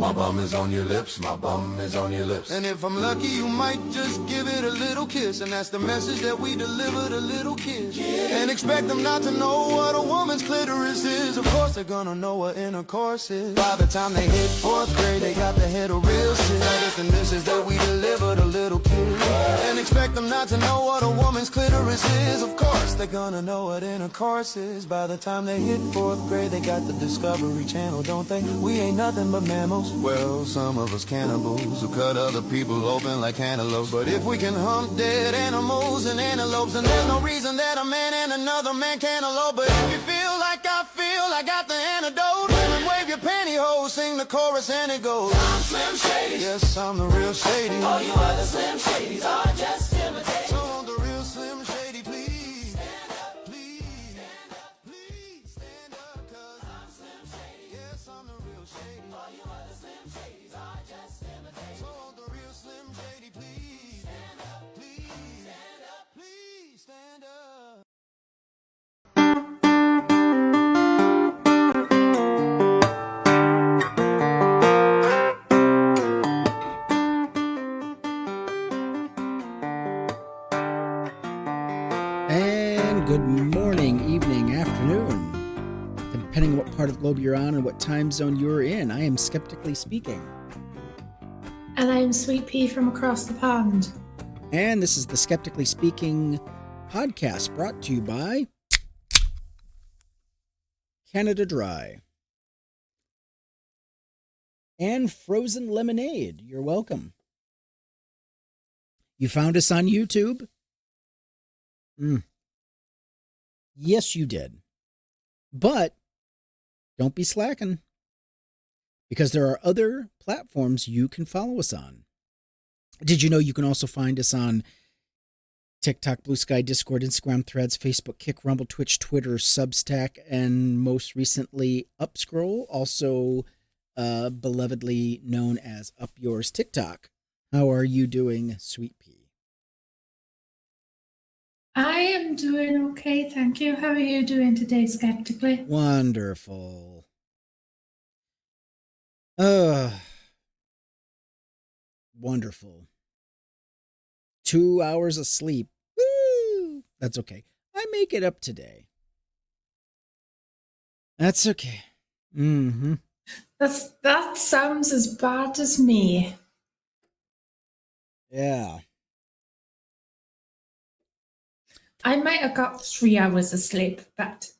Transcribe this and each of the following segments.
My bum is on your lips, my bum is on your lips. And if I'm lucky, you might just give it a little kiss. And that's the message that we deliver to little kids. And expect them not to know what a woman's clitoris is. Of course they're gonna know what intercourse is. By the time they hit 4th grade, they got the head of real shit. It's the message that we deliver to little kids. And expect them not to know what a woman's clitoris is. Of course they're gonna know what intercourse is. By the time they hit 4th grade, they got the Discovery Channel, don't they? We ain't nothing but mammals. Well, some of us cannibals who cut other people open like cantaloupes. But if we can hump dead animals and antelopes, then there's no reason that a man and another man can't elope. But if you feel like I feel, I got the antidote. Women, wave your pantyhose, sing the chorus and it goes. I'm Slim Shady. Yes, I'm the real Shady. All you other Slim Shadys are just imitators. So won't the real Slim Shady please stand up, please stand up, please stand up, 'cause I'm Slim Shady. Yes, I'm the real Shady. All you other Slim Shadys are just imitators. So won't the real Slim Shady please stand up, please stand up, please stand up. And good morning, evening, afternoon, depending on what part of the globe you're on and what time zone you're in. I am Skeptically Speaking. And I'm Sweet Pea from across the pond. And this is the Skeptically Speaking podcast brought to you by Canada Dry and Frozen Lemonade. You're welcome. You found us on YouTube? Yes, you did. But don't be slacking, because there are other platforms you can follow us on. Did you know you can also find us on TikTok, Blue Sky, Discord, Instagram, Threads, Facebook, Kick, Rumble, Twitch, Twitter, Substack, and most recently Upscroll, also belovedly known as Up Yours TikTok. How are you doing, Sweet Pea? I am doing okay, thank you. How are you doing today, Skeptically? Wonderful. Wonderful. 2 hours of sleep. Woo! That's okay. I make it up today. That's okay. Mm-hmm. That sounds as bad as me. Yeah. I might have got 3 hours of sleep, but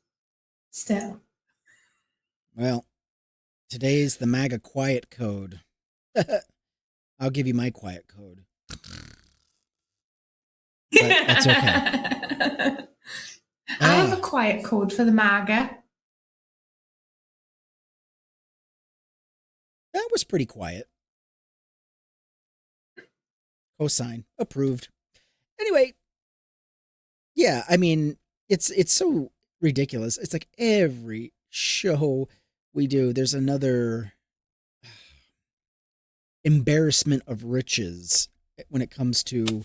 still. Well, today's the Maga quiet code. I'll give you my quiet code. But that's okay. I have a quiet code for the Maga. That was pretty quiet. Cosign. Approved. Anyway, yeah, I mean, it's so ridiculous. It's like every show we do, there's another embarrassment of riches when it comes to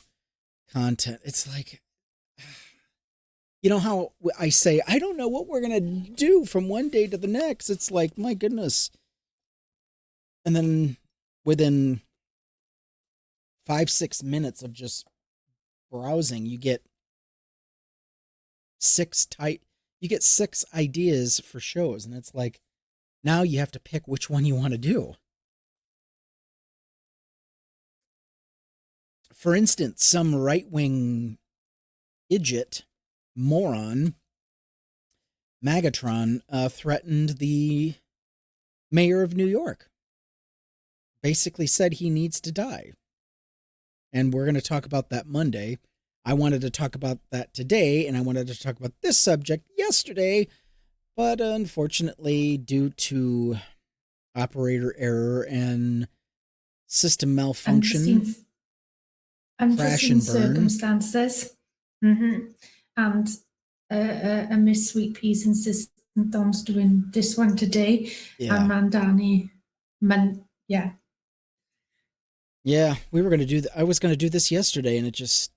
content. It's like, you know how I say, I don't know what we're going to do from one day to the next. It's like, my goodness. And then within 5-6 minutes of just browsing, you get six ideas for shows, and it's like, now you have to pick which one you want to do. For instance, some right-wing idiot, moron, Magatron, threatened the mayor of New York. Basically said he needs to die. And we're going to talk about that Monday. I wanted to talk about that today, and I wanted to talk about this subject yesterday, but unfortunately, due to operator error and system malfunction, crash and burn circumstances, and a Miss Sweet Pea's insistent on doing this one today, and Mandani, Yeah, we were going to do I was going to do this yesterday, and it just...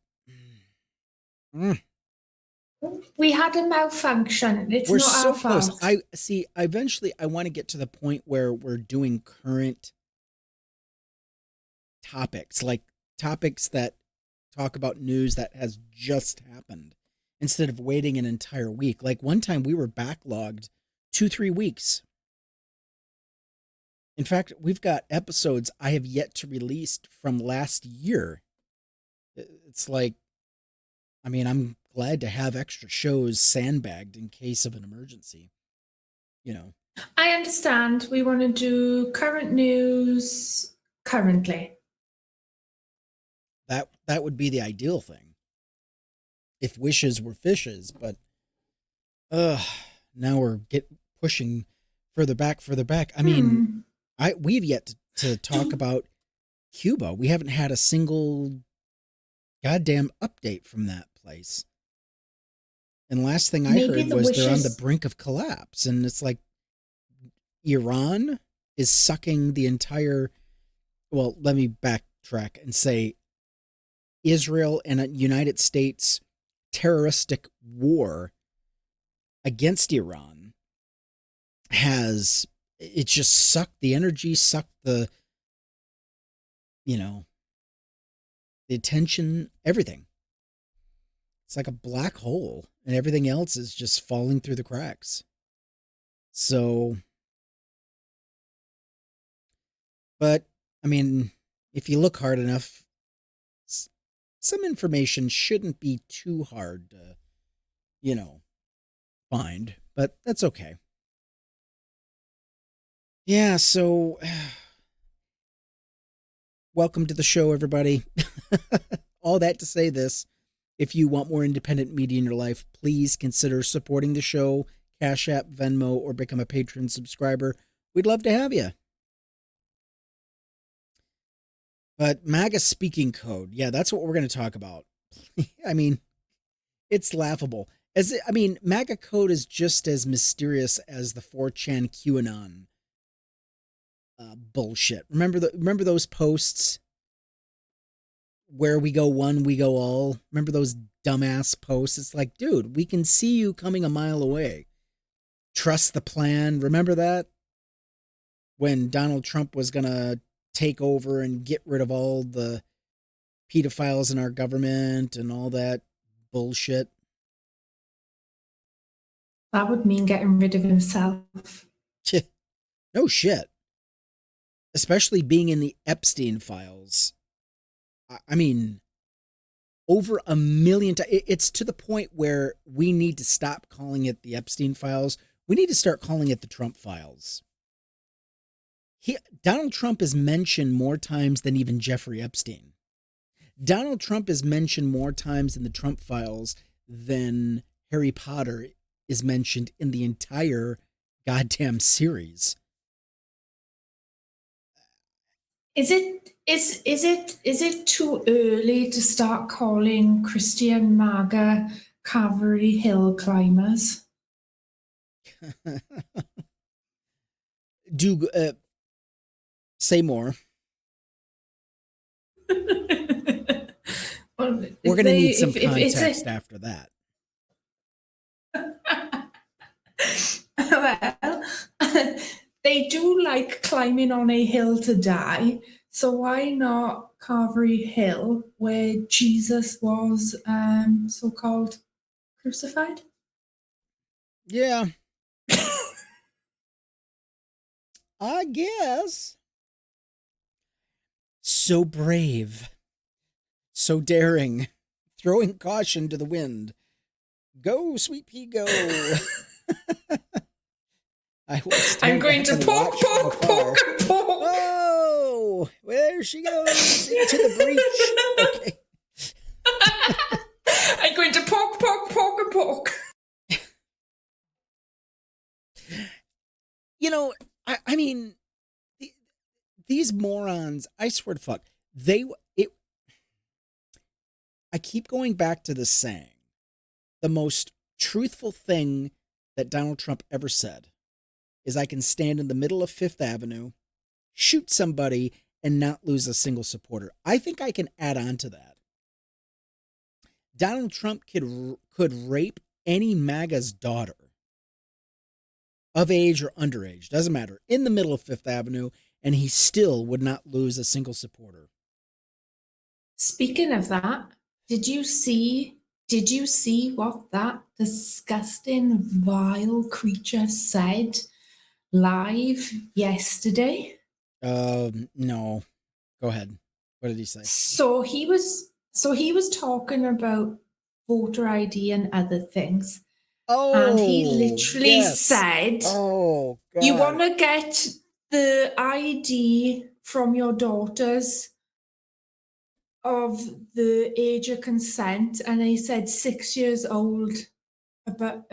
We had a malfunction. It's we're not so our fault. close. Eventually I want to get to the point where we're doing current topics, like topics that talk about news that has just happened instead of waiting an entire week. Like one time we were backlogged 2-3 weeks. In fact, we've got episodes I have yet to release from last year. It's like, I mean, I'm glad to have extra shows sandbagged in case of an emergency. You know. I understand. We want to do current news currently. That would be the ideal thing. If wishes were fishes, but now we're pushing further back. I mean, we've yet to talk about Cuba. We haven't had a single goddamn update from that place. And last thing I heard was they're on the brink of collapse. And it's like Iran is sucking the entire, well, let me backtrack and say Israel and a United States terroristic war against Iran has, it just sucked the energy, sucked the, you know, the attention, everything. It's like a black hole and everything else is just falling through the cracks. So, but I mean, if you look hard enough, some information shouldn't be too hard to, you know, find, but that's okay. Yeah, so welcome to the show, everybody. All that to say this, if you want more independent media in your life, please consider supporting the show, Cash App, Venmo, or become a Patreon subscriber. We'd love to have you. But MAGA speaking code, yeah, that's what we're going to talk about. I mean, it's laughable. MAGA code is just as mysterious as the 4chan QAnon bullshit. Remember those posts where we go one, we go all? Remember those dumbass posts? It's like, dude, we can see you coming a mile away. Trust the plan. Remember that? When Donald Trump was going to take over and get rid of all the pedophiles in our government and all that bullshit. That would mean getting rid of himself. No shit. Especially being in the Epstein files. I mean, over 1 million times. It's to the point where we need to stop calling it the Epstein files. We need to start calling it the Trump files. Donald Trump is mentioned more times than even Jeffrey Epstein. Donald Trump is mentioned more times in the Trump files than Harry Potter is mentioned in the entire goddamn series. Is it too early to start calling Christian MAGA Calvary Hill climbers? Say more. Well, we're going to need some context after that. Well, they do like climbing on a hill to die. So why not Calvary Hill, where Jesus was so-called crucified? Yeah. I guess. So brave. So daring. Throwing caution to the wind. Go, sweet pea, go. I'm going to poke, and poke. Oh, there she goes into the breach. Okay. I'm going to poke, and poke. You know, I mean, these morons, I swear to fuck, I keep going back to this saying, the most truthful thing that Donald Trump ever said is I can stand in the middle of Fifth Avenue, shoot somebody, and not lose a single supporter. I think I can add on to that. Donald Trump could rape any MAGA's daughter, of age or underage, doesn't matter, in the middle of Fifth Avenue, and he still would not lose a single supporter. Speaking of that, did you see what that disgusting, vile creature said live yesterday? No. Go ahead. What did he say? So he was talking about voter ID and other things. Oh, and he literally yes. said, Oh, God. you want to get the ID from your daughters of the age of consent, and he said 6 years old. But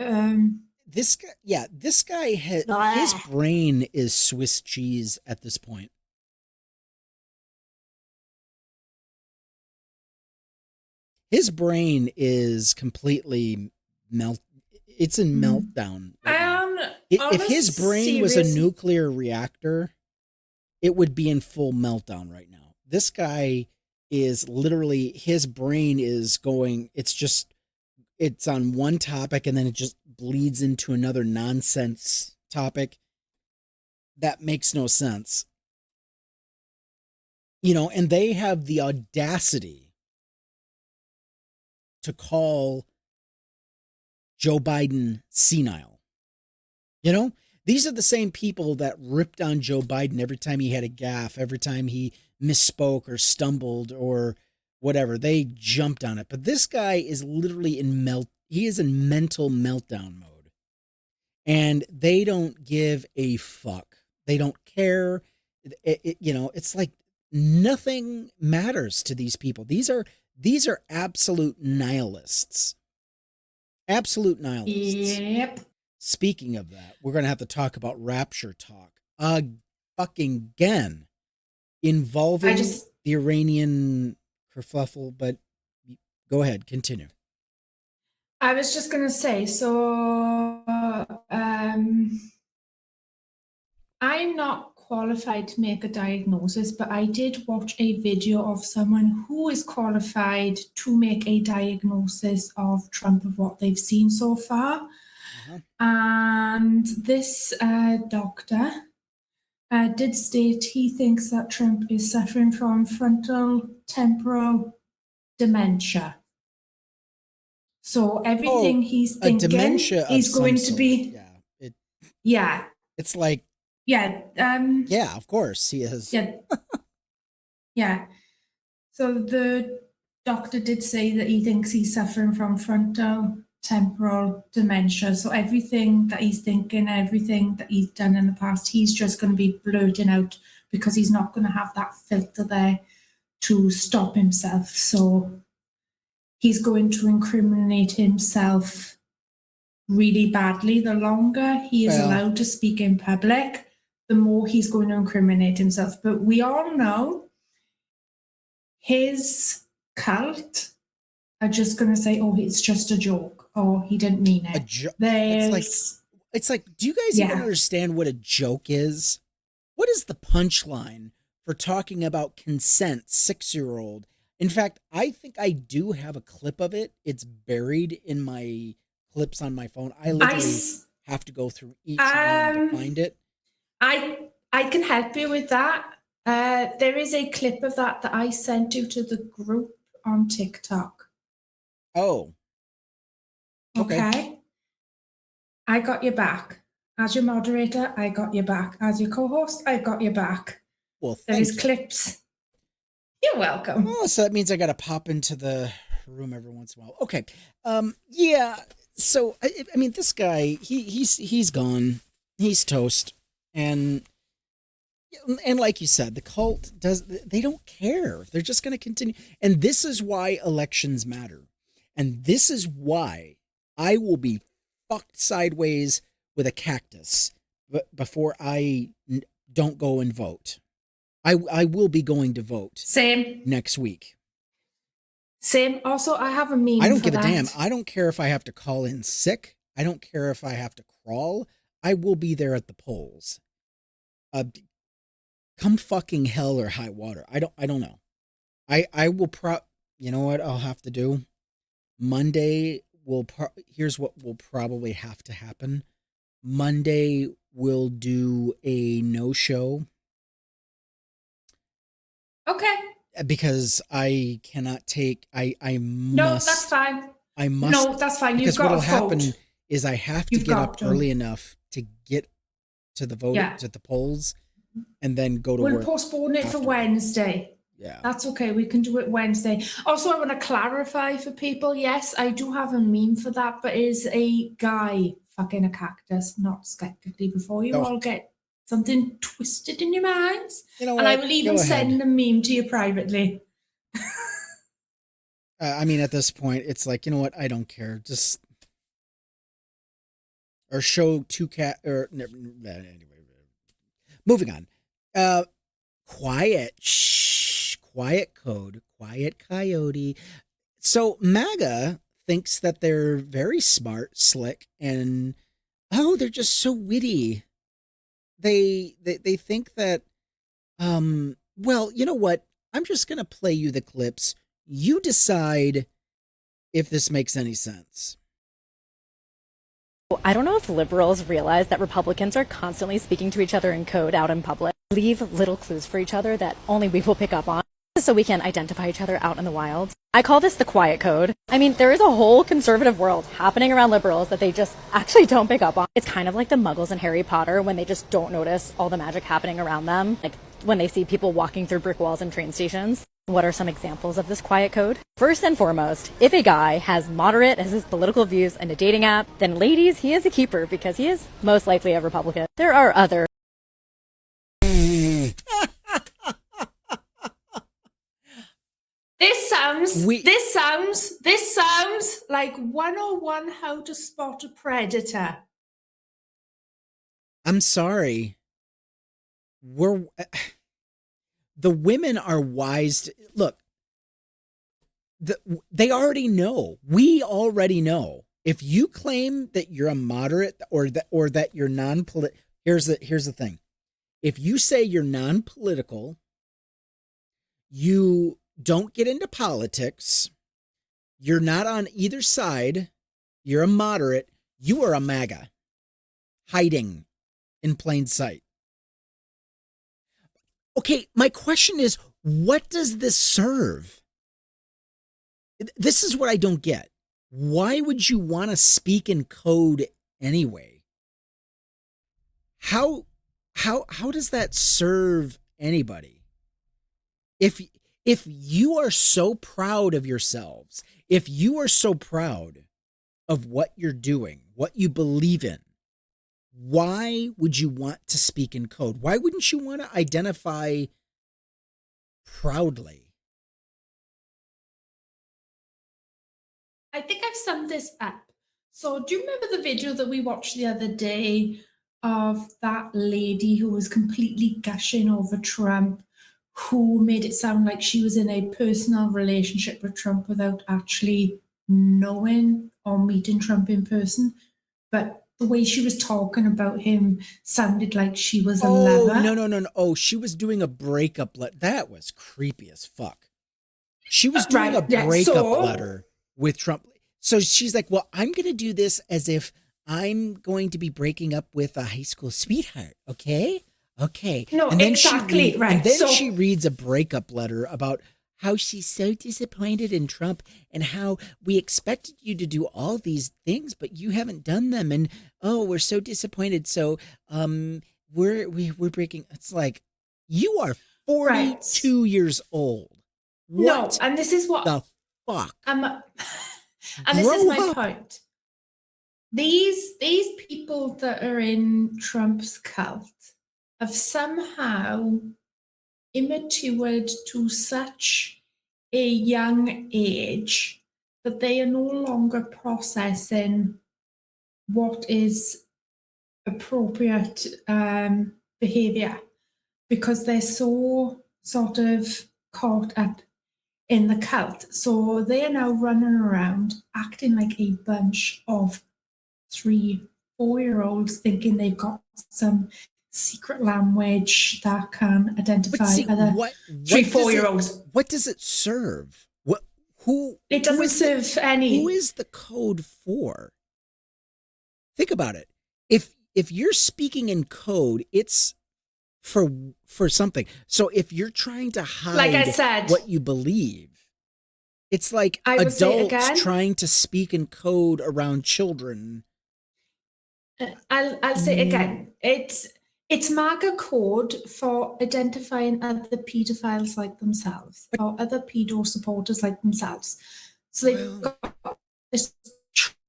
this guy his brain is Swiss cheese at this point. His brain is completely it's in meltdown. Right if his brain was a nuclear reactor, it would be in full meltdown right now. This guy is literally, his brain is going, it's on one topic and then it just bleeds into another nonsense topic that makes no sense. You know, and they have the audacity to call Joe Biden senile. You know, these are the same people that ripped on Joe Biden every time he had a gaffe, every time he misspoke or stumbled or whatever. They jumped on it. But this guy is literally he is in mental meltdown mode. And they don't give a fuck. They don't care. You know, it's like nothing matters to these people. These are absolute nihilists. Absolute nihilists. Yep. Speaking of that, we're going to have to talk about rapture talk fucking again, involving the Iranian kerfuffle. But go ahead, continue. I was just going to say, so I'm not qualified to make a diagnosis, but I did watch a video of someone who is qualified to make a diagnosis of Trump, of what they've seen so far. Uh-huh. And this doctor did state he thinks that Trump is suffering from frontal temporal dementia. So everything he's thinking, he's going to be. Yeah. It's like. Yeah. Yeah, of course he is. Yeah. Yeah. So the doctor did say that he thinks he's suffering from frontal temporal dementia. So everything that he's thinking, everything that he's done in the past, he's just going to be blurting out because he's not going to have that filter there to stop himself. So he's going to incriminate himself really badly. The longer he is allowed to speak in public, the more he's going to incriminate himself. But we all know his cult are just going to say, oh, it's just a joke, or he didn't mean it. It's like, do you guys even understand what a joke is? What is the punchline for talking about consent, 6-year-old? In fact, I think I do have a clip of it. It's buried in my clips on my phone. I literally have to go through each one to find it. I can help you with that. There is a clip of that I sent you to the group on TikTok. Oh. Okay. I got your back. As your moderator, I got your back. As your co-host, I got your back. Well, there's clips. You're welcome. Oh, so that means I got to pop into the room every once in a while. Okay. Yeah. So I mean, this guy, he's gone. He's toast. And like you said, the cult they don't care. They're just going to continue. And this is why elections matter. And this is why I will be fucked sideways with a cactus before I don't go and vote. I will be going to vote. Same. Next week. Same. Also, I have a meme. I don't give a damn. I don't care if I have to call in sick. I don't care if I have to crawl. I will be there at the polls. Come fucking hell or high water. I don't know. I will you know what I'll have to do? Monday here's what will probably have to happen. Monday we'll do a no-show. Okay. because I cannot take. I No, must. that's fine. I must. No, that's fine. You've Because got what'll to happen vote. is I have to You've get got up to. early enough to get to the vote Yeah. to the polls, and then go to We'll work. postpone it for after. Wednesday. Yeah. That's okay. We can do it Wednesday. Also, I want to clarify for people. Yes, I do have a meme for that, but it is a guy fucking a cactus, not skeptically, before you all get something twisted in your minds. You know And I what? will even Go ahead. send the meme to you privately. I mean, at this point, it's like, you know what? I don't care. Just or show two cat or anyway. Moving on. Quiet. Shh. Quiet code. Quiet coyote. So MAGA thinks that they're very smart, slick, and they're just so witty. They think that well, you know what? I'm just gonna play you the clips. You decide if this makes any sense. I don't know if liberals realize that Republicans are constantly speaking to each other in code out in public. Leave little clues for each other that only we will pick up on so we can identify each other out in the wild. I call this the quiet code. I mean, there is a whole conservative world happening around liberals that they just actually don't pick up on. It's kind of like the Muggles in Harry Potter when they just don't notice all the magic happening around them. Like when they see people walking through brick walls and train stations. What are some examples of this quiet code? First and foremost, if a guy has moderate as his political views in a dating app, then ladies, he is a keeper because he is most likely a Republican. There are other This sounds like 101 How to Spot a Predator. I'm sorry. The women are wise. Look, they already know. We already know. If you claim that you're a moderate or that you're non-political, here's the thing. If you say you're non-political, you don't get into politics, you're not on either side, you're a moderate, you are a MAGA, hiding in plain sight. Okay, my question is, what does this serve? This is what I don't get. Why would you want to speak in code anyway? How does that serve anybody? If you are so proud of yourselves, if you are so proud of what you're doing, what you believe in, why would you want to speak in code? Why wouldn't you want to identify proudly? I think I've summed this up. So do you remember the video that we watched the other day of that lady who was completely gushing over Trump, who made it sound like she was in a personal relationship with Trump without actually knowing or meeting Trump in person? But the way she was talking about him sounded like she was a lover. No. Oh, she was doing a breakup letter. That was creepy as fuck. She was doing a breakup letter with Trump. So she's like, well, I'm going to do this as if I'm going to be breaking up with a high school sweetheart. Okay. No, and then exactly. Right. And then she reads a breakup letter about how she's so disappointed in Trump and how we expected you to do all these things, but you haven't done them. And, oh, we're so disappointed. So we're breaking. It's like, you are 42 years old. What no, and this is what the fuck? And this is my point. These people that are in Trump's cult have somehow immatured to such a young age that they are no longer processing what is appropriate behavior, because they're so sort of caught up in the cult. So they are now running around acting like a bunch of 3-4-year-olds, thinking they've got some secret language that can identify other 3-4-year-olds. What does it serve? It doesn't serve any. Who is the code for? Think about it. If you're speaking in code, it's for something. So if you're trying to hide Like I said, what you believe, it's like I will say it adults again. trying to speak in code around children. I'll say it again. It's Maga code for identifying other pedophiles like themselves, or other pedo supporters like themselves. So they've got this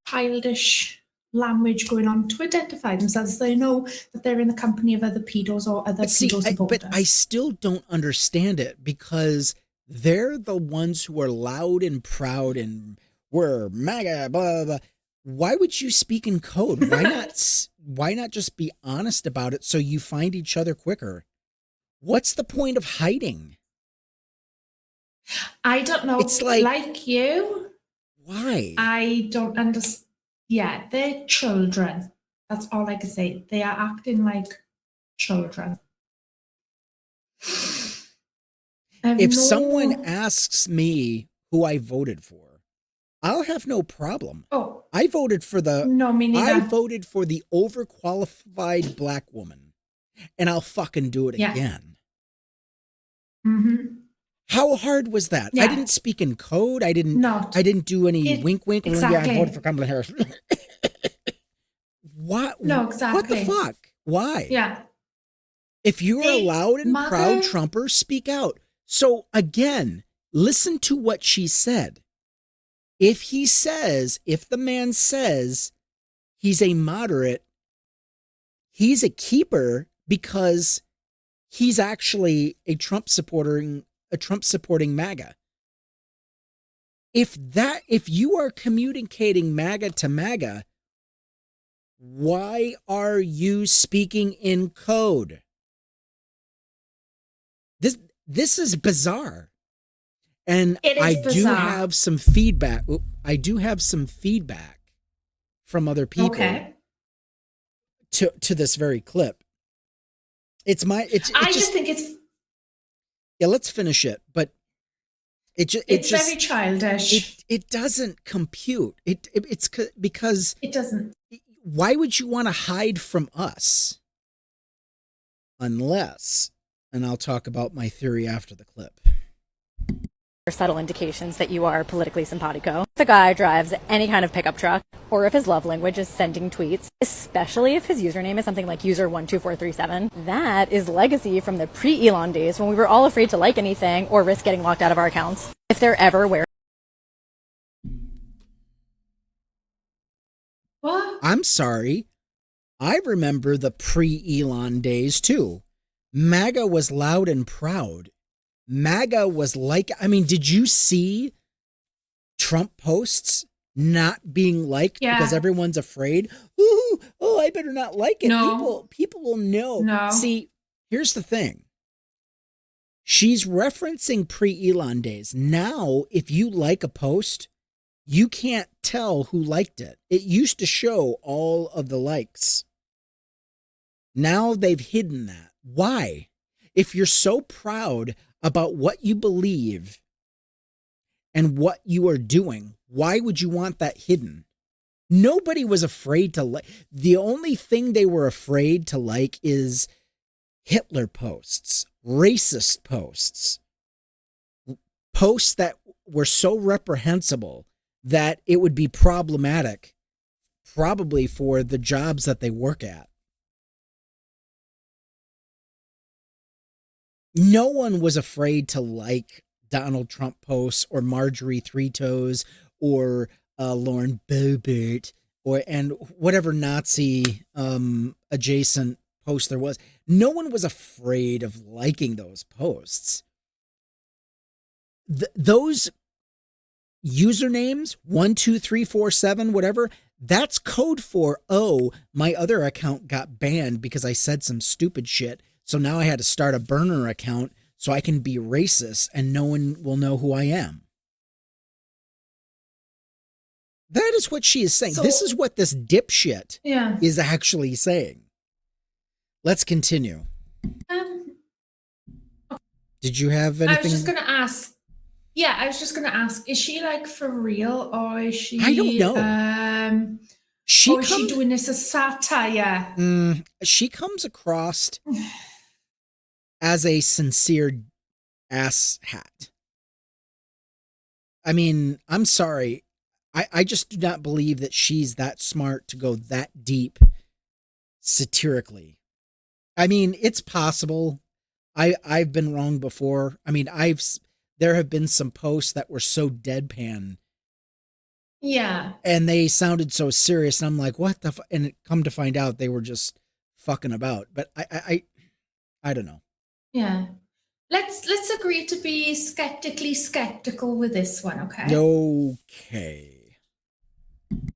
childish language going on to identify themselves. They know that they're in the company of other pedos or other pedo supporters. But I still don't understand it, because they're the ones who are loud and proud and we're MAGA, blah, blah, blah. Why would you speak in code? Why not just be honest about it so you find each other quicker? What's the point of hiding? I don't know. It's like you. Why? I don't understand. Yeah, they're children. That's all I can say. They are acting like children. If someone asks me who I voted for, I'll have no problem. Oh, I voted for I voted for the overqualified black woman, and I'll fucking do it again. Mm-hmm. How hard was that? Yeah. I didn't speak in code. I didn't do any wink. Exactly. Yeah, I voted for Kamala Harris. What? No, exactly. What the fuck? Why? Yeah. If you're a loud and proud Trumper, speak out. So again, listen to what she said. If the man says he's a moderate, he's a keeper because he's actually a Trump supporting MAGA. If you are communicating MAGA to MAGA, why are you speaking in code? This is bizarre. And I do have some feedback. I do have some feedback from other people to this very clip. I just think it's. Yeah, let's finish it. But it's very childish. It doesn't compute. It's because it doesn't. Why would you want to hide from us? Unless, and I'll talk about my theory after the clip. Subtle indications that you are politically simpatico. If a guy drives any kind of pickup truck, or if his love language is sending tweets, especially if his username is something like user12437, that is legacy from the pre-Elon days when we were all afraid to like anything or risk getting locked out of our accounts. If they're ever wearing... What? I'm sorry. I remember the pre-Elon days too. MAGA was loud and proud. MAGA was did you see Trump posts not being liked because everyone's afraid? Ooh, I better not like it. No. People will know. No. See, here's the thing. She's referencing pre-Elon days. Now, if you like a post, you can't tell who liked it. It used to show all of the likes. Now they've hidden that. Why? If you're so proud about what you believe and what you are doing, why would you want that hidden? Nobody was afraid to like. The only thing they were afraid to like is Hitler posts, racist posts, posts that were so reprehensible that it would be problematic, probably for the jobs that they work at. No one was afraid to like Donald Trump posts or Marjorie Three Toes or Lauren Boebert and whatever Nazi adjacent post there was. No one was afraid of liking those posts. Those usernames 12347 whatever, that's code for, oh, my other account got banned because I said some stupid shit. So now I had to start a burner account so I can be racist and no one will know who I am. That is what she is saying. So, this is what this dipshit is actually saying. Let's continue. Did you have anything? I was just going to ask. Yeah, I was just going to ask, is she like for real or is she... I don't know. Is she doing this as satire? She comes across as a sincere ass hat. I mean, I'm sorry. I just do not believe that she's that smart to go that deep satirically. I mean, it's possible. I've been wrong before. I mean, there have been some posts that were so deadpan. Yeah. And they sounded so serious, and I'm like, what the and it come to find out they were just fucking about. But I don't know. Yeah. Let's agree to be skeptically skeptical with this one, okay? Okay.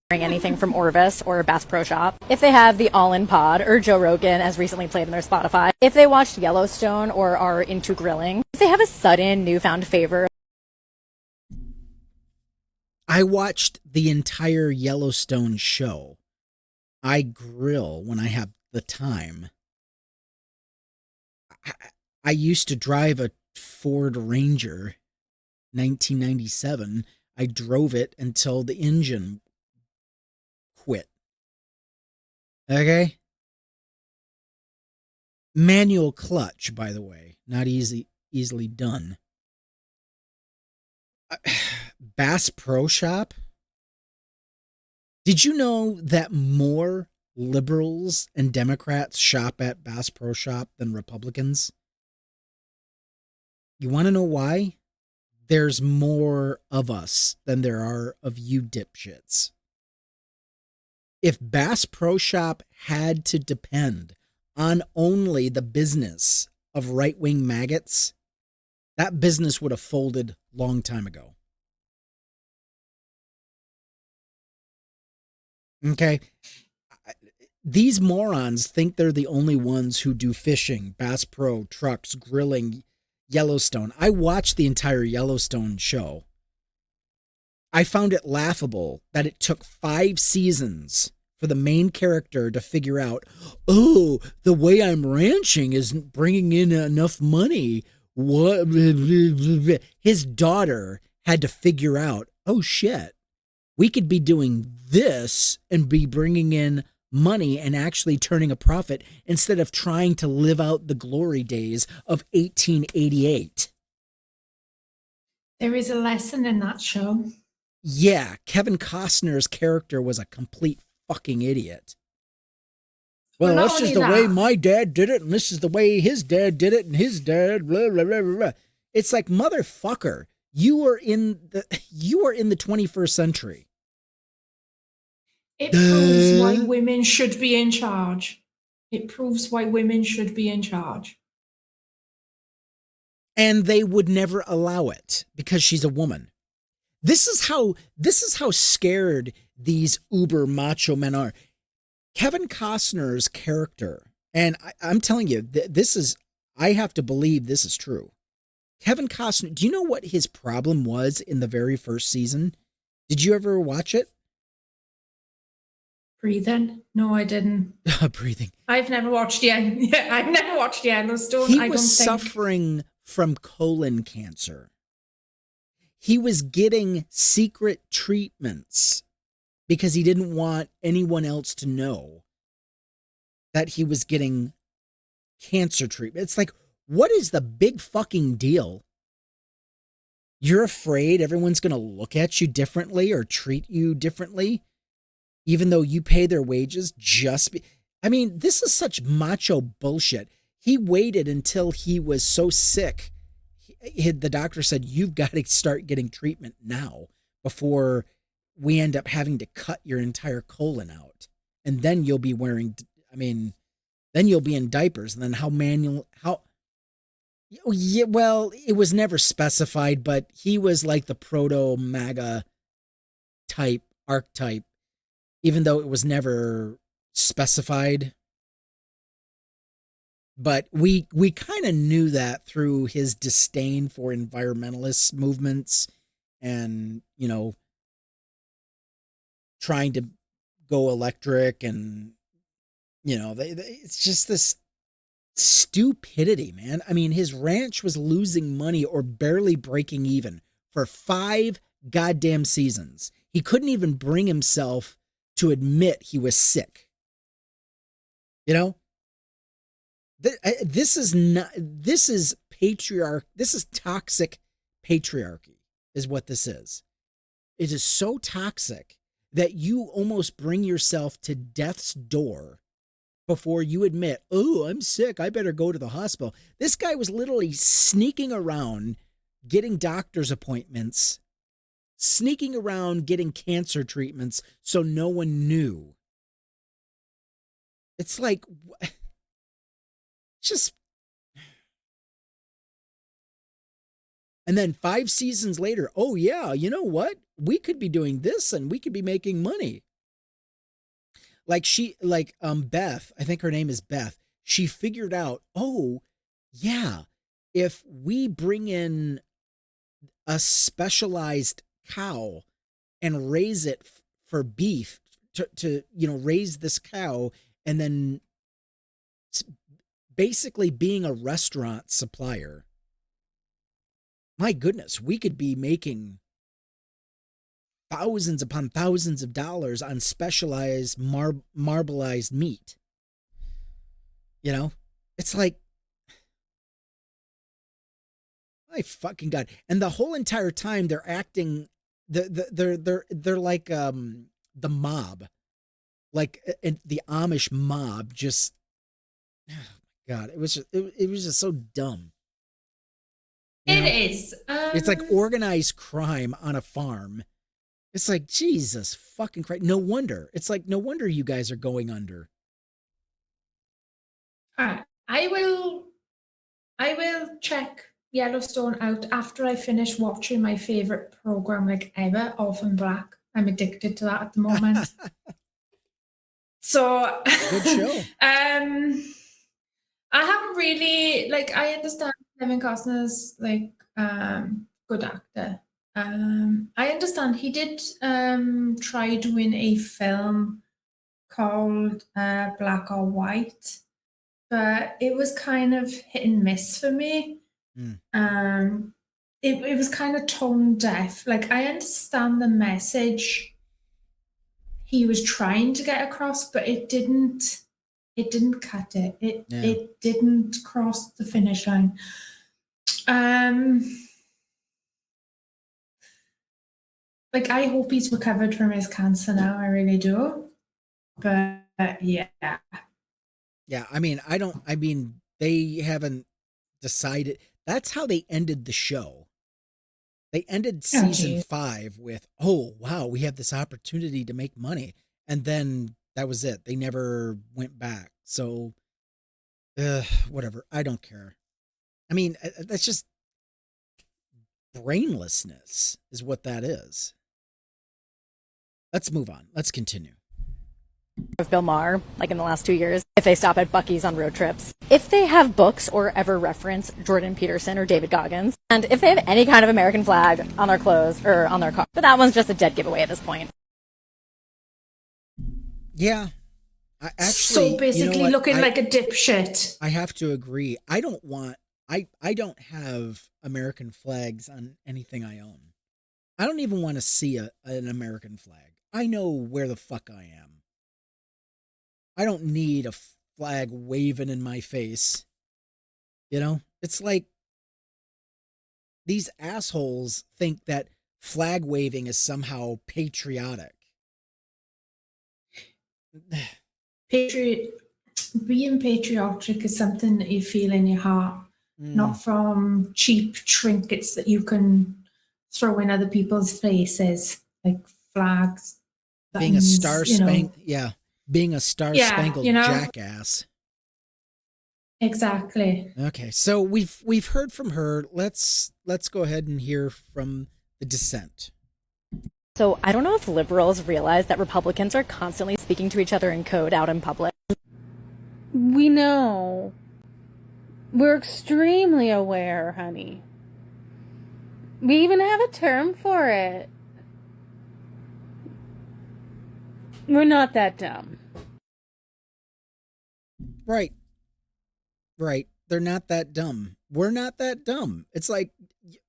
Bring anything from Orvis or Bass Pro Shop. If they have the All-In Pod or Joe Rogan as recently played in their Spotify. If they watched Yellowstone or are into grilling. If they have a sudden newfound favor. I watched the entire Yellowstone show. I grill when I have the time. I used to drive a Ford Ranger, 1997. I drove it until the engine quit. Okay? Manual clutch, by the way. Not easily done. Bass Pro Shop? Did you know that more liberals and Democrats shop at Bass Pro Shop than Republicans? You want to know why? There's more of us than there are of you dipshits. If Bass Pro Shop had to depend on only the business of right-wing maggots, that business would have folded long time ago. Okay? These morons think they're the only ones who do fishing, Bass Pro, trucks, grilling, Yellowstone. I watched the entire Yellowstone show. I found it laughable that it took 5 seasons for the main character to figure out, oh, the way I'm ranching isn't bringing in enough money. What? His daughter had to figure out, oh shit, we could be doing this and be bringing in money and actually turning a profit instead of trying to live out the glory days of 1888. There is a lesson in that show. Yeah, Kevin Costner's character was a complete fucking idiot. Well, that's just the way my dad did it, and this is the way his dad did it, and his dad, blah, blah, blah, blah. It's like, motherfucker, you are in the 21st century. It proves why women should be in charge. It proves why women should be in charge. And they would never allow it because she's a woman. This is how scared these uber macho men are. Kevin Costner's character, and I'm telling you, I have to believe this is true. Kevin Costner, do you know what his problem was in the very first season? Did you ever watch it? Breathing? No, I didn't. Breathing. I've never watched Yellowstone. He was suffering from colon cancer. He was getting secret treatments because he didn't want anyone else to know that he was getting cancer treatment. It's like, what is the big fucking deal? You're afraid everyone's going to look at you differently or treat you differently, even though you pay their wages I mean, this is such macho bullshit. He waited until he was so sick. The doctor said, you've got to start getting treatment now before we end up having to cut your entire colon out. And then you'll be then you'll be in diapers. And then well, it was never specified, but he was like the proto Maga archetype, even though it was never specified. But we kind of knew that through his disdain for environmentalist movements and, trying to go electric and, it's just this stupidity, man. I mean, his ranch was losing money or barely breaking even for 5 goddamn seasons. He couldn't even bring himself to admit he was sick. This is not. This is patriarch. This is toxic patriarchy. Is what this is. It is so toxic that you almost bring yourself to death's door before you admit, "Oh, I'm sick. I better go to the hospital." This guy was literally sneaking around, getting doctor's appointments, sneaking around, getting cancer treatments, so no one knew. It's like, just. And then 5 seasons later, oh yeah, you know what? We could be doing this and we could be making money. Like Beth, I think her name is Beth. She figured out, oh yeah, if we bring in a specialized cow and raise it for beef to raise this cow and then basically being a restaurant supplier. My goodness, we could be making thousands upon thousands of dollars on specialized marbleized meat. It's like, my fucking God. And the whole entire time they're acting, they're like the mob, like the Amish mob. Just, oh my God, it was just so dumb. It is. It's like organized crime on a farm. It's like, Jesus fucking Christ. No wonder. It's like, no wonder you guys are going under. I will check Yellowstone out after I finish watching my favorite program like ever, Orphan Black. I'm addicted to that at the moment. So good show. I haven't really, I understand Kevin Costner's good actor. I understand he did try doing a film called Black or White, but it was kind of hit and miss for me. It was kind of tone deaf. I understand the message he was trying to get across, but it didn't cut it. It didn't cross the finish line. I hope he's recovered from his cancer now. I really do. But yeah. Yeah, they haven't decided. That's how they ended the show. They ended season 5 with, oh, wow, we have this opportunity to make money. And then that was it. They never went back. So, whatever. I don't care. That's just brainlessness is what that is. Let's move on. Let's continue. Of Bill Maher, in the last 2 years, if they stop at Buc-ee's on road trips, if they have books or ever reference Jordan Peterson or David Goggins, and if they have any kind of American flag on their clothes or on their car. But that one's just a dead giveaway at this point. Yeah. So basically looking like a dipshit. I have to agree. I don't have American flags on anything I own. I don't even want to see an American flag. I know where the fuck I am. I don't need a flag waving in my face. It's like these assholes think that flag waving is somehow patriotic. Being patriotic is something that you feel in your heart, not from cheap trinkets that you can throw in other people's faces, like flags. Being a star-spangled jackass. Exactly. Okay, so we've heard from her. Let's go ahead and hear from the dissent. So I don't know if liberals realize that Republicans are constantly speaking to each other in code out in public. We know. We're extremely aware, honey. We even have a term for it. We're not that dumb. Right. They're not that dumb. We're not that dumb. It's like,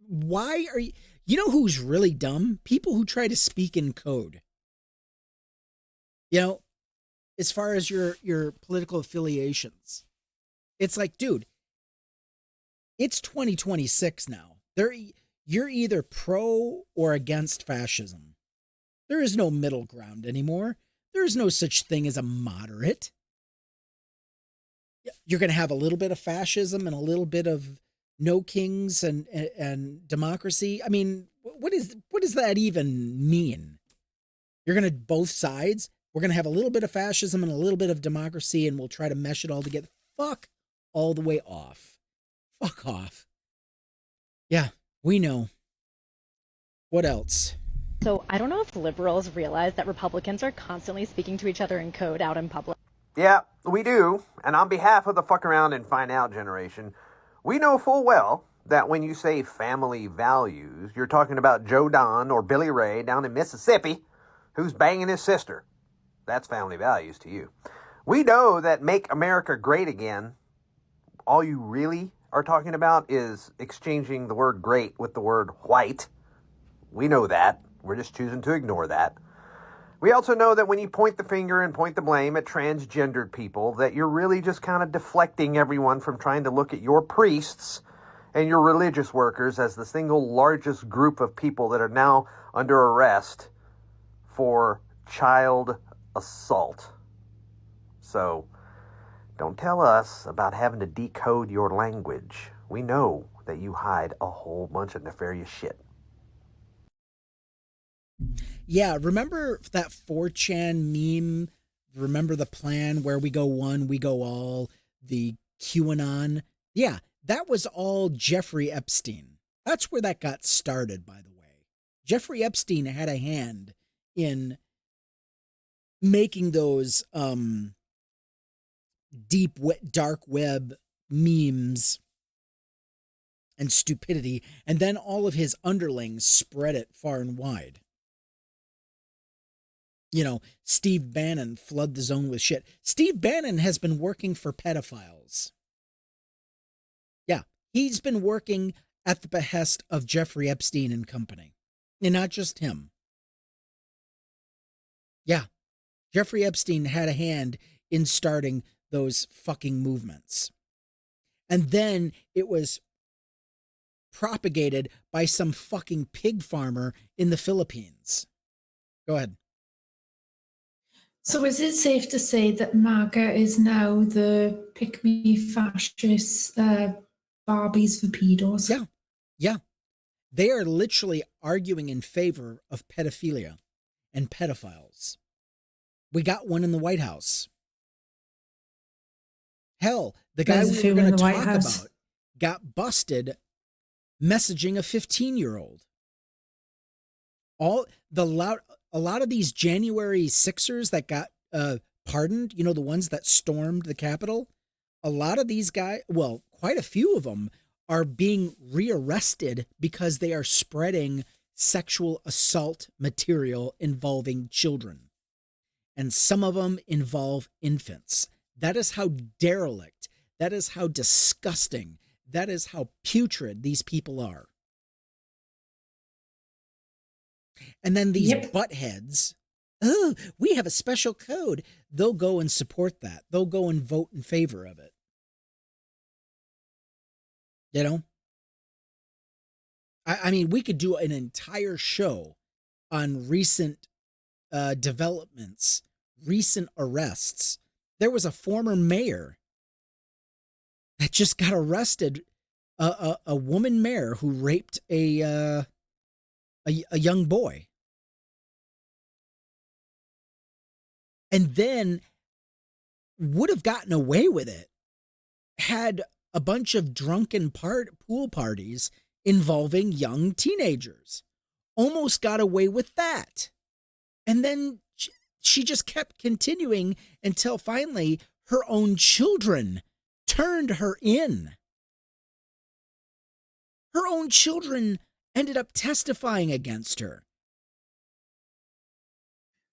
why are you... You know who's really dumb? People who try to speak in code. As far as your political affiliations. It's like, dude, it's 2026 now. You're either pro or against fascism. There is no middle ground anymore. There is no such thing as a moderate. You're going to have a little bit of fascism and a little bit of no kings and democracy. I mean, what does that even mean? You're going to both sides. We're going to have a little bit of fascism and a little bit of democracy, and we'll try to mesh it all together. Fuck all the way off. Fuck off. Yeah, we know. What else? So I don't know if liberals realize that Republicans are constantly speaking to each other in code out in public. Yeah, we do. And on behalf of the fuck around and find out generation, we know full well that when you say family values, you're talking about Joe Don or Billy Ray down in Mississippi who's banging his sister. That's family values to you. We know that Make America Great Again, all you really are talking about is exchanging the word great with the word white. We know that. We're just choosing to ignore that. We also know that when you point the finger and point the blame at transgendered people, that you're really just kind of deflecting everyone from trying to look at your priests and your religious workers as the single largest group of people that are now under arrest for child assault. So, don't tell us about having to decode your language. We know that you hide a whole bunch of nefarious shit. Yeah, remember that 4chan meme? Remember the plan where we go one, we go all, the QAnon? Yeah, that was all Jeffrey Epstein. That's where that got started, by the way. Jeffrey Epstein had a hand in making those dark web memes and stupidity, and then all of his underlings spread it far and wide. You know, Steve Bannon flood the zone with shit. Steve Bannon has been working for pedophiles. Yeah, he's been working at the behest of Jeffrey Epstein and company. And not just him. Yeah, Jeffrey Epstein had a hand in starting those fucking movements. And then it was propagated by some fucking pig farmer in the Philippines. Go ahead. So is it safe to say that Maga is now the pick-me fascist Barbies for pedos? Yeah. Yeah. They are literally arguing in favor of pedophilia and pedophiles. We got one in the White House. Hell, the guy we were going to talk about got busted messaging a 15-year-old. A lot of these January 6ers that got pardoned, you know, the ones that stormed the Capitol, a lot of these guys, well, quite a few of them are being rearrested because they are spreading sexual assault material involving children. And some of them involve infants. That is how derelict, that is how disgusting, that is how putrid these people are. And then these buttheads, oh, we have a special code. They'll go and support that. They'll go and vote in favor of it. You know? I mean, we could do an entire show on recent developments, recent arrests. There was a former mayor that just got arrested, a woman mayor who raped a young boy. And then would have gotten away with it had a bunch of drunken pool parties involving young teenagers. Almost got away with that. And then she just kept continuing until finally her own children turned her in. Her own children ended up testifying against her.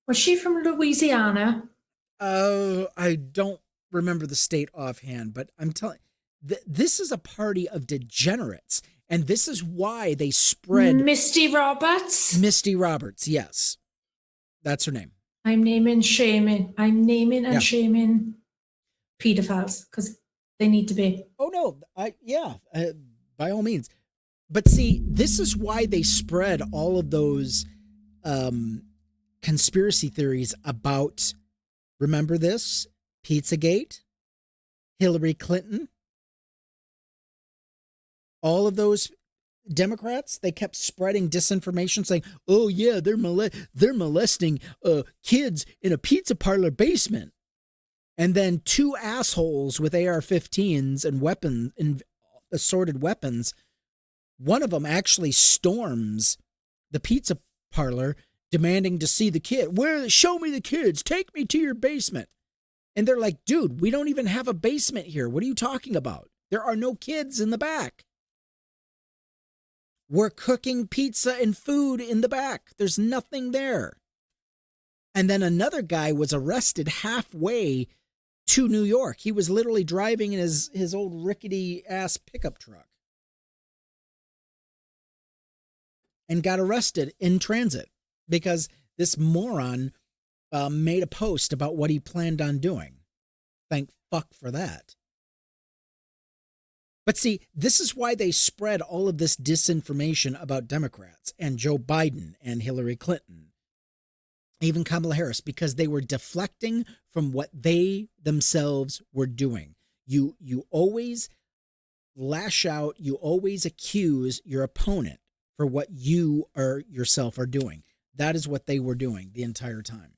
Was she from Louisiana? I don't remember the state offhand, but I'm telling this is a party of degenerates, and this is why they spread Misty Roberts? Misty Roberts, yes. That's her name. I'm naming and shaming pedophiles because they need to be. Oh no, by all means. But see, this is why they spread all of those conspiracy theories about, remember this, Pizzagate, Hillary Clinton, all of those Democrats, they kept spreading disinformation saying, oh yeah, they're molesting kids in a pizza parlor basement. And then two assholes with AR-15s and weapons and assorted weapons, one of them actually storms the pizza parlor demanding to see the kid. Show me the kids. Take me to your basement. And they're like, dude, we don't even have a basement here. What are you talking about? There are no kids in the back. We're cooking pizza and food in the back. There's nothing there. And then another guy was arrested halfway to New York. He was literally driving in his old rickety ass pickup truck and got arrested in transit because this moron made a post about what he planned on doing. Thank fuck for that. But see, this is why they spread all of this disinformation about Democrats and Joe Biden and Hillary Clinton, even Kamala Harris, because they were deflecting from what they themselves were doing. You always lash out, you always accuse your opponent for what you or yourself are doing. That is what they were doing the entire time.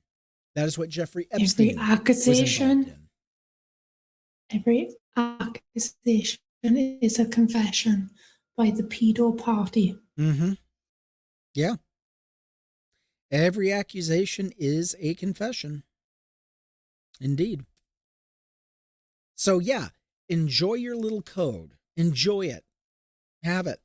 That is what Jeffrey Epstein was involved in. Every accusation is a confession by the pedo party. Mm-hmm. Yeah. Every accusation is a confession. Indeed. So yeah, enjoy your little code. Enjoy it. Have it.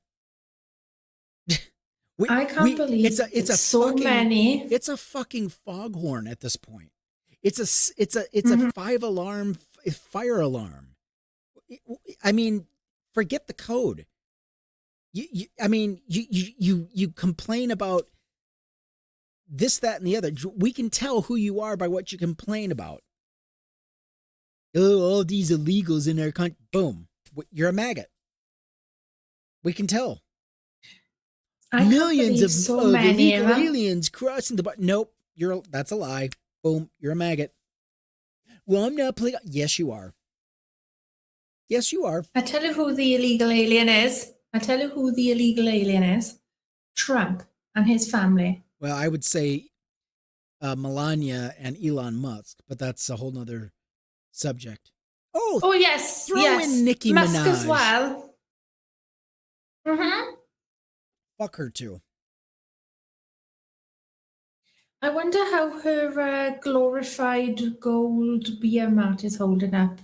I can't believe it's so many. It's a fucking foghorn at this point. It's a 5-alarm fire alarm. I mean, forget the code. You complain about this, that, and the other. We can tell who you are by what you complain about. Oh, all these illegals in our country. Boom. You're a maggot. We can tell. Millions of illegal aliens crossing the border. Nope. That's a lie. Boom. You're a maggot. Well, I'm not playing. Yes, you are. Yes, you are. I tell you who the illegal alien is. Trump and his family. Well, I would say Melania and Elon Musk, but that's a whole nother subject. Oh yes. Throw in Nicki Musk Minaj as well. Mm-hmm. Fuck her too. I wonder how her glorified gold beer mat is holding up.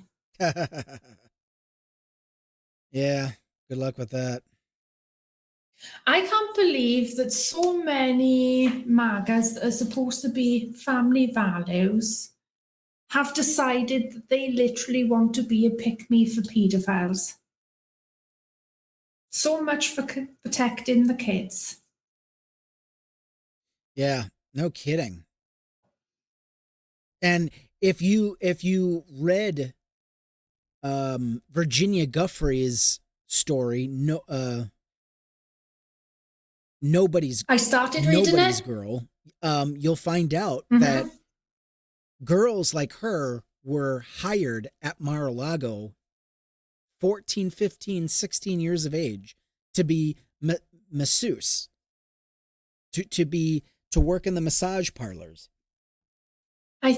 Yeah, good luck with that. I can't believe that so many Magas that are supposed to be family values have decided that they literally want to be a pick-me for paedophiles. So much for protecting the kids. Yeah, no kidding. And if you read Virginia Guffrey's story, I started reading Nobody's it. Girl, you'll find out that girls like her were hired at Mar-a-Lago 14, 15, 16 years of age to be masseuse, to work in the massage parlors. I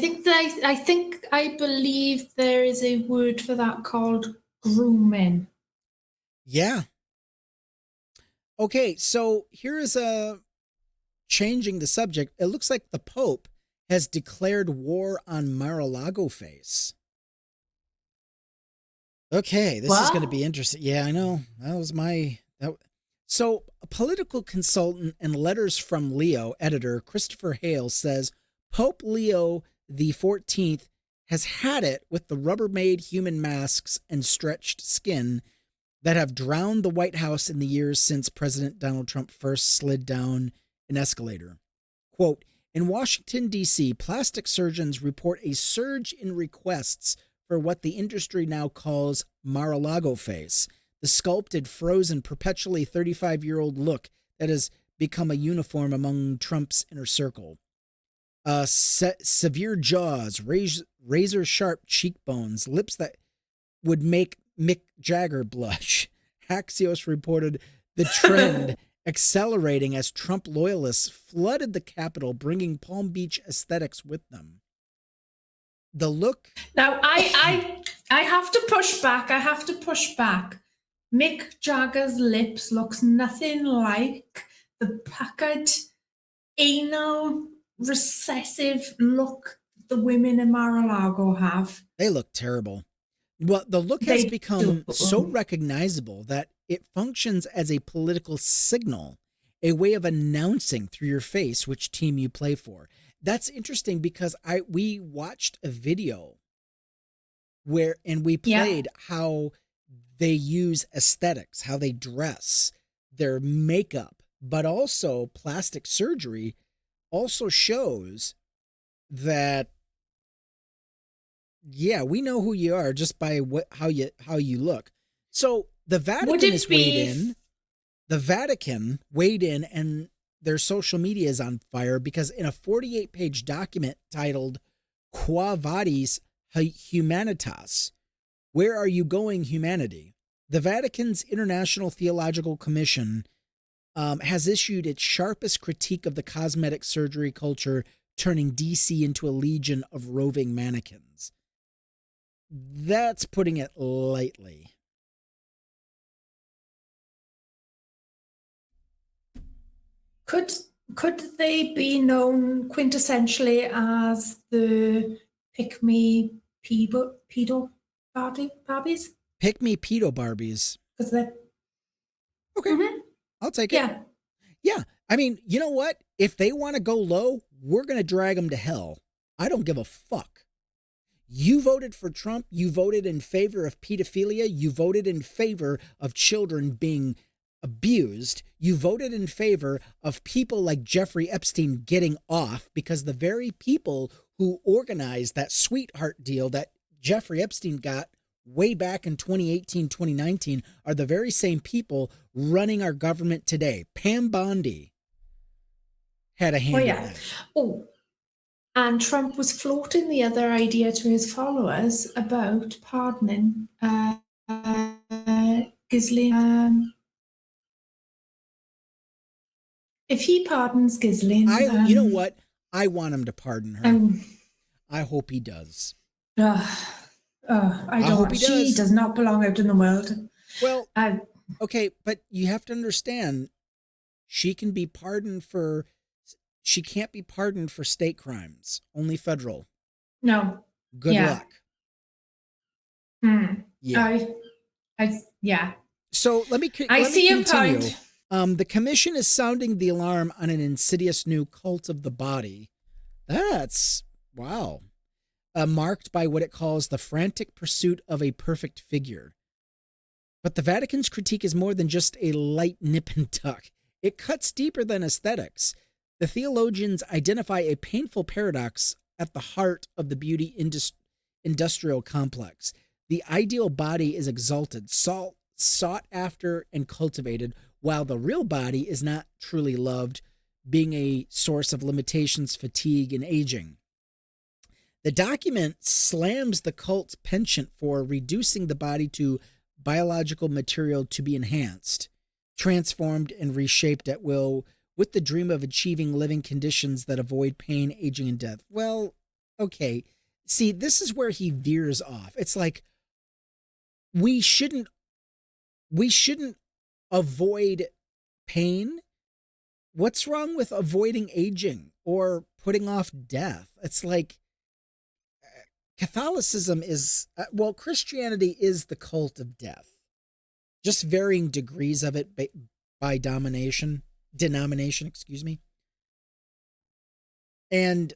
believe there is a word for that called grooming. Yeah. Okay, so here is changing the subject. It looks like the Pope has declared war on Mar-a-Lago face. Okay, this is going to be interesting. Yeah, I know. So, a political consultant and letters from Leo editor Christopher Hale says Pope Leo XIV has had it with the Rubbermaid human masks and stretched skin that have drowned the White House in the years since President Donald Trump first slid down an escalator. Quote, in Washington, D.C., plastic surgeons report a surge in requests for what the industry now calls Mar-a-Lago face, the sculpted, frozen, perpetually 35-year-old look that has become a uniform among Trump's inner circle. Severe jaws, razor-sharp cheekbones, lips that would make Mick Jagger blush. Axios reported the trend accelerating as Trump loyalists flooded the Capitol, bringing Palm Beach aesthetics with them. The look... Now, I have to push back. I have to push back. Mick Jagger's lips looks nothing like the puckered, anal, recessive look the women in Mar-a-Lago have. They look terrible. Well, the look has become so recognizable that it functions as a political signal, a way of announcing through your face which team you play for. That's interesting because we watched a video and we played how they use aesthetics, how they dress, their makeup, but also plastic surgery also shows that, yeah, we know who you are just by how you look. So the Vatican is weighed in. The Vatican weighed in, and their social media is on fire because in a 48-page document titled "Quo Vadis Humanitas," where are you going, humanity? The Vatican's International Theological Commission has issued its sharpest critique of the cosmetic surgery culture, turning DC into a legion of roving mannequins. That's putting it lightly. Could they be known quintessentially as the pick-me pedo Barbies? Pick-me pedo Barbies. Because they're... Okay, I'll take it. Yeah. I mean, you know what? If they want to go low, we're going to drag them to hell. I don't give a fuck. You voted for Trump. You voted in favor of pedophilia. You voted in favor of children being abused. You voted in favor of people like Jeffrey Epstein getting off because the very people who organized that sweetheart deal that Jeffrey Epstein got way back in 2018, 2019 are the very same people running our government today. Pam Bondi had a hand in that. Oh, and Trump was floating the other idea to his followers about pardoning Ghislaine. If he pardons Ghislaine... you know what? I want him to pardon her. I hope he does. I don't. She does not belong out in the world. Well, okay, but you have to understand, she can be pardoned for... She can't be pardoned for state crimes. Only federal. No. Good luck. Yeah. Yeah. So let me see continue. A point. The commission is sounding the alarm on an insidious new cult of the body. That's, wow. Marked by what it calls the frantic pursuit of a perfect figure. But the Vatican's critique is more than just a light nip and tuck. It cuts deeper than aesthetics. The theologians identify a painful paradox at the heart of the beauty industrial complex. The ideal body is exalted, sought after, and cultivated, while the real body is not truly loved, being a source of limitations, fatigue, and aging. The document slams the cult's penchant for reducing the body to biological material to be enhanced, transformed, and reshaped at will, with the dream of achieving living conditions that avoid pain, aging, and death. Well, okay. See, this is where he veers off. It's like, we shouldn't avoid pain. What's wrong with avoiding aging or putting off death? It's like, Catholicism is, Christianity is the cult of death. Just varying degrees of it by denomination, excuse me. And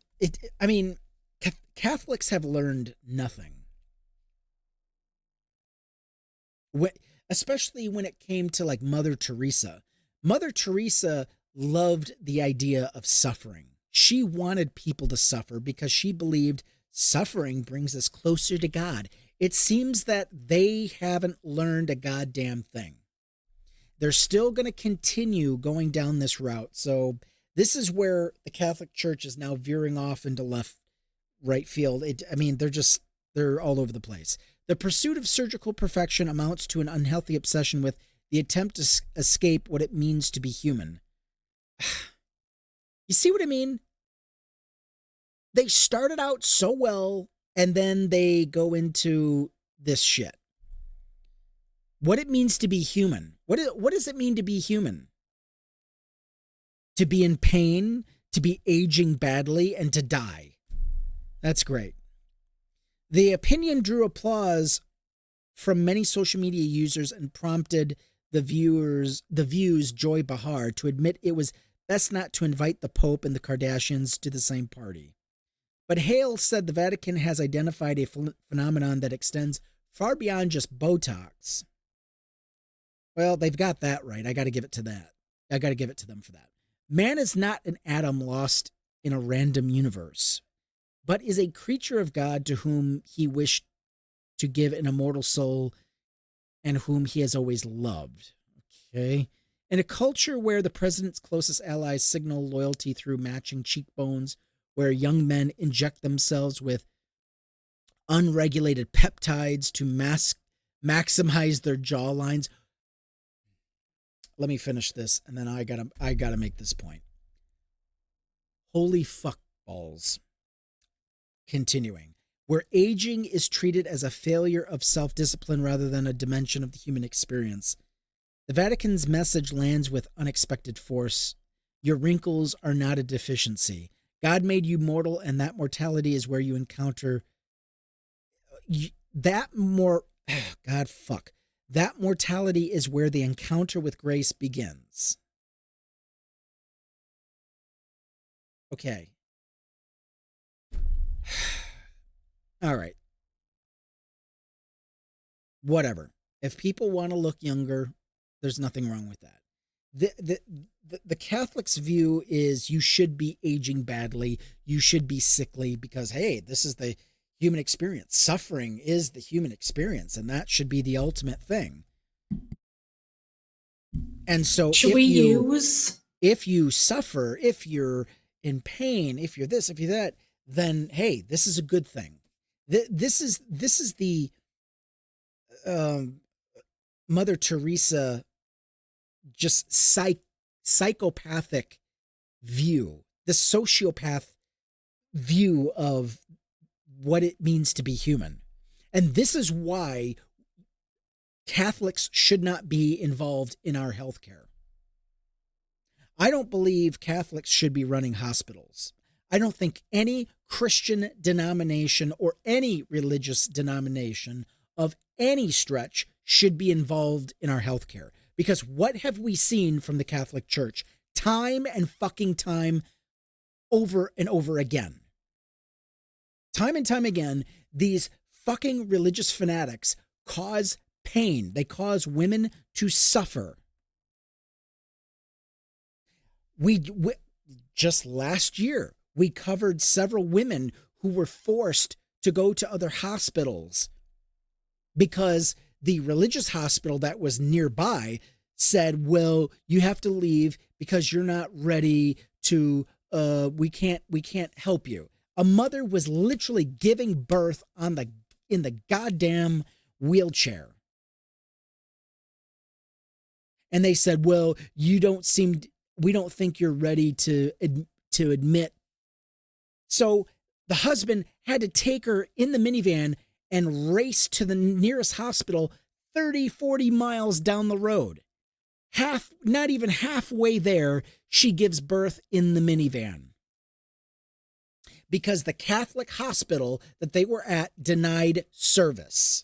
Catholics have learned nothing. Especially when it came to like Mother Teresa. Mother Teresa loved the idea of suffering. She wanted people to suffer because she believed suffering brings us closer to God. It seems that they haven't learned a goddamn thing. They're still going to continue going down this route. So this is where the Catholic Church is now veering off into right field. They're all over the place. The pursuit of surgical perfection amounts to an unhealthy obsession with the attempt to escape what it means to be human. You see what I mean? They started out so well, and then they go into this shit. What it means to be human. What does it mean to be human? To be in pain, to be aging badly, and to die. That's great. The opinion drew applause from many social media users and prompted the View's Joy Behar to admit it was best not to invite the Pope and the Kardashians to the same party. But Hale said the Vatican has identified a phenomenon that extends far beyond just Botox. Well, they've got that right. I got to give it to that. I got to give it to them for that. Man is not an atom lost in a random universe, but is a creature of God to whom he wished to give an immortal soul and whom he has always loved. Okay. In a culture where the president's closest allies signal loyalty through matching cheekbones, where young men inject themselves with unregulated peptides to maximize their jawlines. Let me finish this, and then I gotta make this point. Holy fuck balls. Continuing. Where aging is treated as a failure of self-discipline rather than a dimension of the human experience, the Vatican's message lands with unexpected force. Your wrinkles are not a deficiency. God made you mortal, and that mortality is where you encounter that mortality is where the encounter with grace begins. Okay. All right. Whatever. If people want to look younger, there's nothing wrong with that. The Catholic's view is you should be aging badly. You should be sickly because, hey, this is the human experience. Suffering is the human experience, and that should be the ultimate thing. And so if you suffer, if you're in pain, if you're this, if you're that, then, hey, this is a good thing. This is the Mother Teresa just psychopathic view, the sociopath view of what it means to be human. And this is why Catholics should not be involved in our healthcare. I don't believe Catholics should be running hospitals. I don't think any Christian denomination or any religious denomination of any stretch should be involved in our healthcare. Because what have we seen from the Catholic Church? Time and fucking time over and over again. Time and time again, these fucking religious fanatics cause pain. They cause women to suffer. We just last year, we covered several women who were forced to go to other hospitals because the religious hospital that was nearby said, well, you have to leave because you're not ready to, we can't help you. A mother was literally giving birth in the goddamn wheelchair. And they said, well, we don't think you're ready to admit. So the husband had to take her in the minivan and race to the nearest hospital 30, 40 miles down the road. Not even halfway there, she gives birth in the minivan. Because the Catholic hospital that they were at denied service.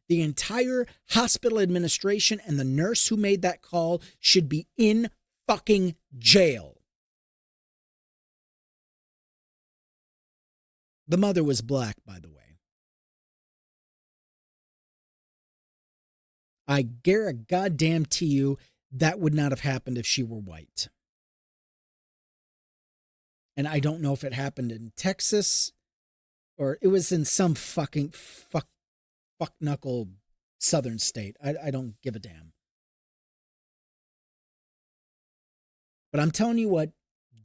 The entire hospital administration and the nurse who made that call should be in fucking jail. The mother was black, by the way. I guarantee you that would not have happened if she were white. And I don't know if it happened in Texas or it was in some fucking fuck knuckle southern state. I don't give a damn. But I'm telling you what,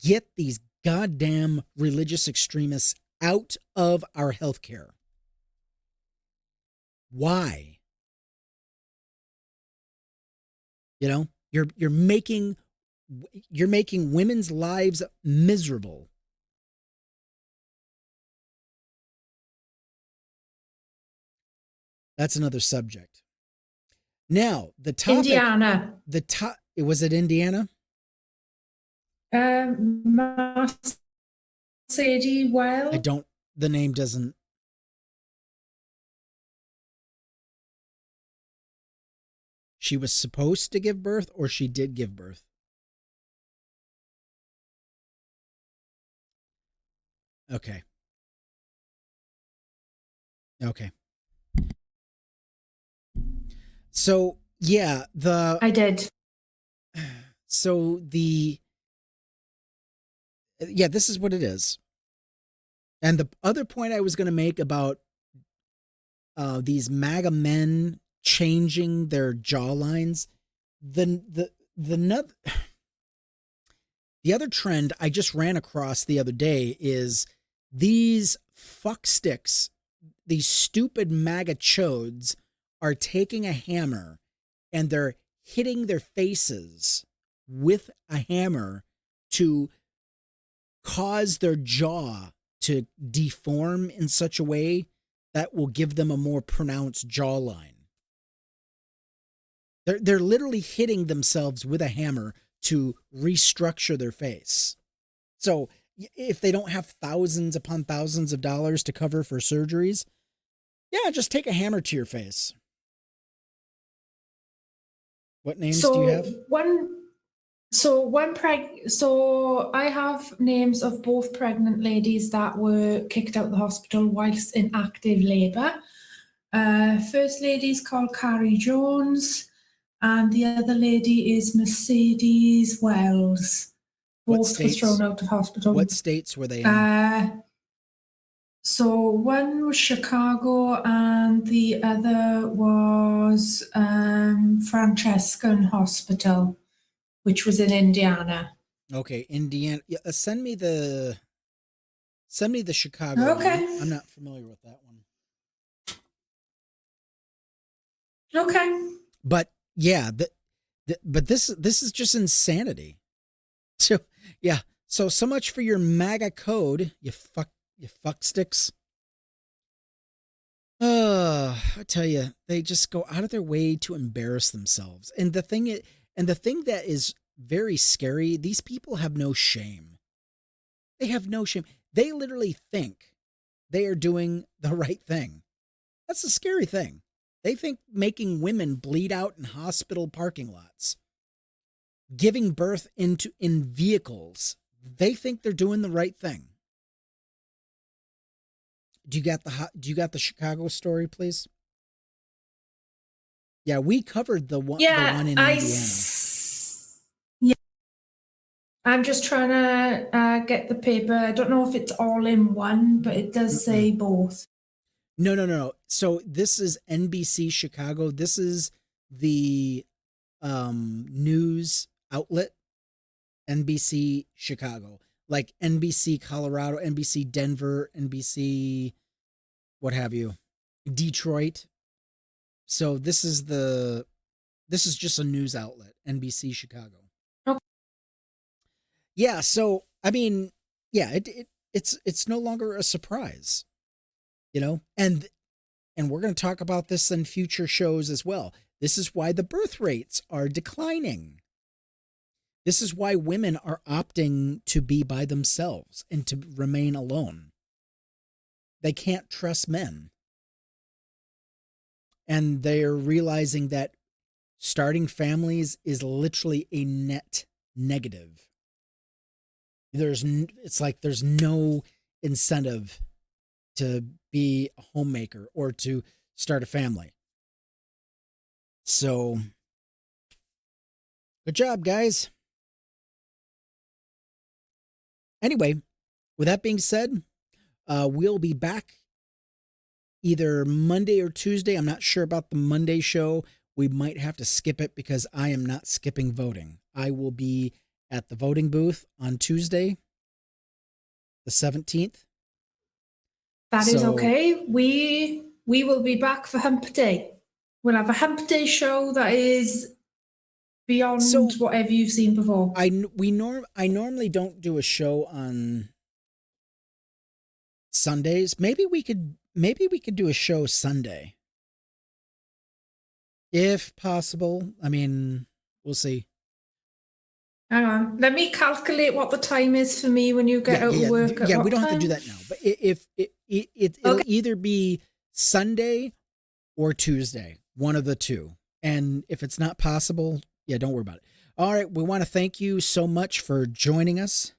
get these goddamn religious extremists out of our healthcare. Why? You know, you're making women's lives miserable. That's another subject. Now, the topic. Indiana. Was it Indiana? Mercedes Well. The name doesn't. She was supposed to give birth or she did give birth? Okay. So, yeah, I did. So this is what it is. And the other point I was going to make about these MAGA men changing their jawlines, the other trend I just ran across the other day is these fucksticks, these stupid MAGA chodes are taking a hammer and they're hitting their faces with a hammer to cause their jaw to deform in such a way that will give them a more pronounced jawline. They're literally hitting themselves with a hammer to restructure their face. So if they don't have thousands upon thousands of dollars to cover for surgeries, yeah, just take a hammer to your face. What names do you have? So I have names of both pregnant ladies that were kicked out of the hospital whilst in active labour. First lady's called Carrie Jones, and the other lady is Mercedes Wells. Both were thrown out of hospital. What states were they in? So one was Chicago and the other was Franciscan Hospital, which was in Indiana. Okay, Indiana. Yeah, send me the Chicago. Okay. One. I'm not familiar with that one. Okay. But yeah, but this is just insanity. So yeah, so much for your MAGA code, you fuck sticks. I tell you, they just go out of their way to embarrass themselves. And the thing that is very scary, these people have no shame. They have no shame. They literally think they are doing the right thing. That's the scary thing. They think making women bleed out in hospital parking lots, giving birth in vehicles, they think they're doing the right thing. Do you got the Chicago story, please? Yeah, we covered the one in Indiana. Yeah, I'm just trying to get the paper. I don't know if it's all in one, but it does say both. No. So this is NBC Chicago. This is the news outlet, NBC Chicago. Like NBC Colorado, NBC Denver, NBC what have you, Detroit. So this is just a news outlet, NBC Chicago. Okay. Yeah, so I mean, yeah, it's no longer a surprise, you know, and we're going to talk about this in future shows as well. This is why the birth rates are declining. This is why women are opting to be by themselves and to remain alone. They can't trust men. And they're realizing that starting families is literally a net negative. It's like there's no incentive to be a homemaker or to start a family. So, good job, guys. Anyway, with that being said, we'll be back either Monday or Tuesday. I'm not sure about the Monday show. We might have to skip it because I am not skipping voting. I will be at the voting booth on Tuesday, the 17th. That is okay. We will be back for Hump Day. We'll have a Hump Day show that is beyond whatever you've seen before. I normally don't do a show on Sundays. Maybe we could do a show Sunday, if possible. I mean, we'll see. Hang on, let me calculate what the time is for me when you get out of work. Yeah, we don't have to do that now. But it'll either be Sunday or Tuesday, one of the two. And if it's not possible, yeah, don't worry about it. All right, we want to thank you so much for joining us.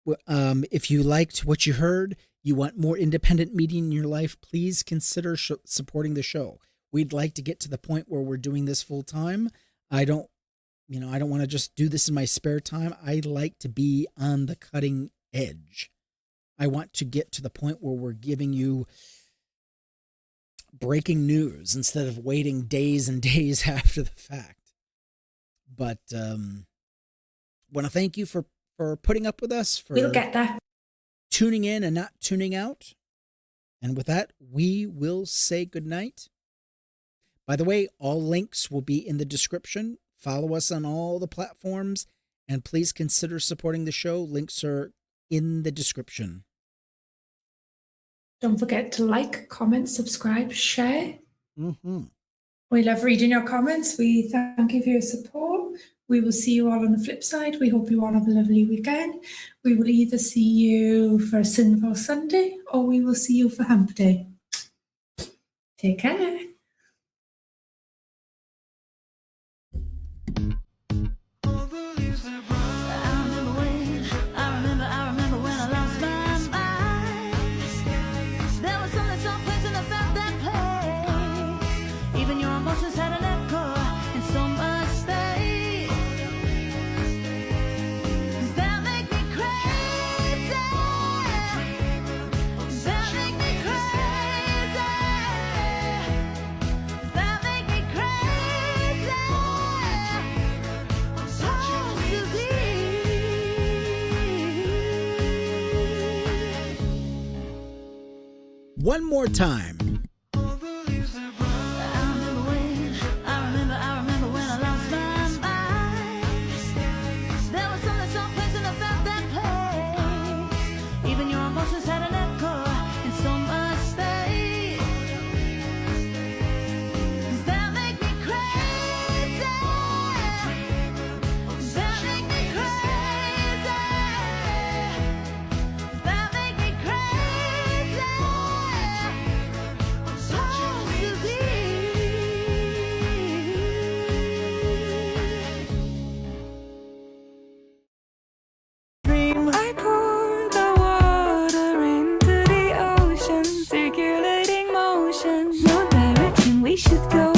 If you liked what you heard, you want more independent media in your life, please consider supporting the show. We'd like to get to the point where we're doing this full time. I don't want to just do this in my spare time. I like to be on the cutting edge. I want to get to the point where we're giving you breaking news instead of waiting days and days after the fact. But want to thank you for putting up with us, for we'll get there, tuning in and not tuning out. And with that, we will say goodnight. By the way, all links will be in the description. Follow us on all the platforms, and please consider supporting the show. Links are in the description. Don't forget to like, comment, subscribe, share. Mm-hmm. We love reading your comments. We thank you for your support. We will see you all on the flip side. We hope you all have a lovely weekend. We will either see you for a Sinful Sunday or we will see you for Hump Day. Take care. One more time. We should go